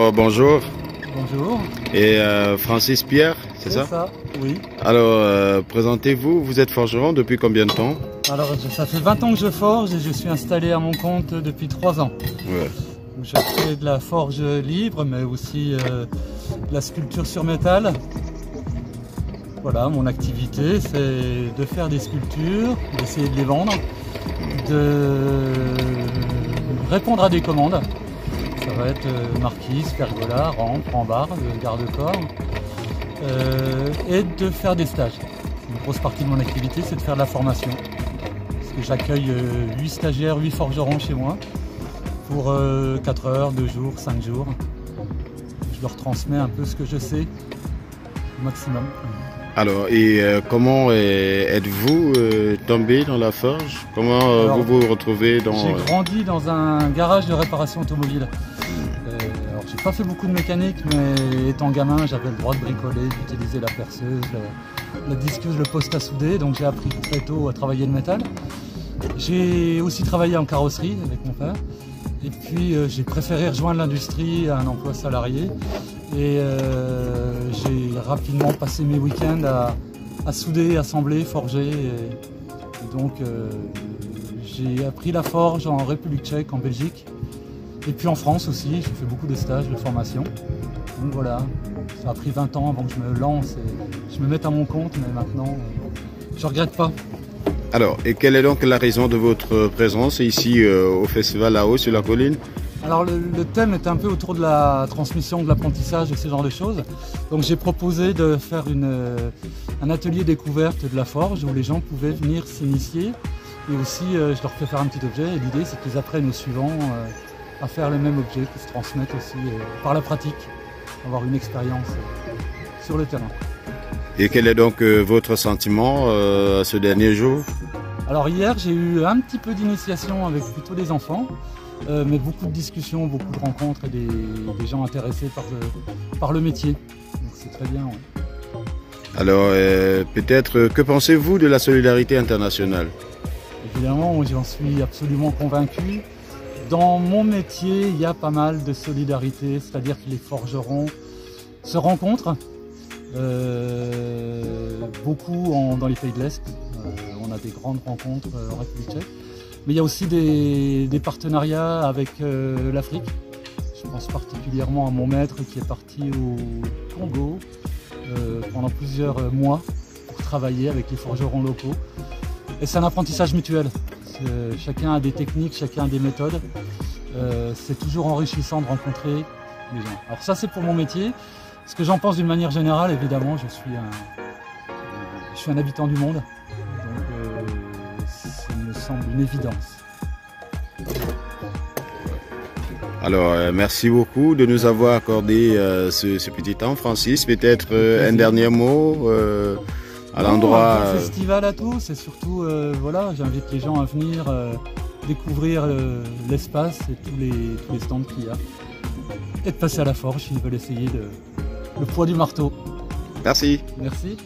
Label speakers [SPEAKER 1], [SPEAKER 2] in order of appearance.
[SPEAKER 1] Oh, bonjour.
[SPEAKER 2] Bonjour.
[SPEAKER 1] Et Francis Pierre, c'est ça?
[SPEAKER 2] C'est ça, oui.
[SPEAKER 1] Alors, présentez-vous, vous êtes forgeron depuis combien de temps?
[SPEAKER 2] Alors, ça fait 20 ans que je forge et je suis installé à mon compte depuis 3 ans.
[SPEAKER 1] Ouais.
[SPEAKER 2] Je fais de la forge libre, mais aussi de la sculpture sur métal. Voilà, mon activité, c'est de faire des sculptures, d'essayer de les vendre, de répondre à des commandes. Ça va être marquise, pergola, rampe, rambarde, garde-corps, et de faire des stages. Une grosse partie de mon activité, c'est de faire de la formation. Parce que j'accueille 8 stagiaires, 8 forgerons chez moi, pour 4 heures, 2 jours, 5 jours. Je leur transmets un peu ce que je sais, au maximum.
[SPEAKER 1] Alors, et comment êtes-vous tombé dans la forge? Comment vous vous retrouvez dans...
[SPEAKER 2] J'ai grandi dans un garage de réparation automobile. Alors, j'ai pas fait beaucoup de mécanique, mais étant gamin, j'avais le droit de bricoler, d'utiliser la perceuse, la disqueuse, le poste à souder, donc j'ai appris très tôt à travailler le métal. J'ai aussi travaillé en carrosserie avec mon père. Et puis j'ai préféré rejoindre l'industrie à un emploi salarié. Et j'ai rapidement passé mes week-ends à souder, assembler, forger. Et donc j'ai appris la forge en République tchèque, en Belgique. Et puis en France aussi, j'ai fait beaucoup de stages, de formation. Donc voilà, ça a pris 20 ans avant que je me lance et je me mette à mon compte, mais maintenant je regrette pas.
[SPEAKER 1] Alors, et quelle est donc la raison de votre présence ici au festival là-haut sur la colline?
[SPEAKER 2] Alors le thème est un peu autour de la transmission, de l'apprentissage et ce genre de choses. Donc j'ai proposé de faire un atelier découverte de la forge où les gens pouvaient venir s'initier. Et aussi je leur fais faire un petit objet et l'idée c'est qu'ils apprennent aux suivants à faire le même objet, qu'ils se transmettent aussi par la pratique, avoir une expérience sur le terrain.
[SPEAKER 1] Et quel est donc votre sentiment à ce dernier jour?
[SPEAKER 2] Alors hier j'ai eu un petit peu d'initiation avec plutôt des enfants, mais beaucoup de discussions, beaucoup de rencontres et des gens intéressés par le métier. Donc c'est très bien. Ouais.
[SPEAKER 1] Alors peut-être, que pensez-vous de la solidarité internationale?
[SPEAKER 2] Évidemment, j'en suis absolument convaincu. Dans mon métier, il y a pas mal de solidarité, c'est-à-dire que les forgerons se rencontrent. Beaucoup dans les pays de l'Est, on a des grandes rencontres en République tchèque, mais il y a aussi des partenariats avec l'Afrique. Je pense particulièrement à mon maître qui est parti au Congo pendant plusieurs mois pour travailler avec les forgerons locaux. Et c'est un apprentissage mutuel. Chacun a des techniques, chacun a des méthodes. C'est toujours enrichissant de rencontrer les gens. Alors ça c'est pour mon métier. Ce que j'en pense d'une manière générale, évidemment, je suis un habitant du monde, donc ça me semble une évidence.
[SPEAKER 1] Alors, merci beaucoup de nous avoir accordé ce petit temps, Francis. Peut-être un dernier mot à l'endroit...
[SPEAKER 2] Un festival à tous, et surtout, voilà, j'invite les gens à venir découvrir l'espace et tous les stands qu'il y a. Et de passer à la forge s'ils veulent essayer le poids du marteau.
[SPEAKER 1] Merci.
[SPEAKER 2] Merci.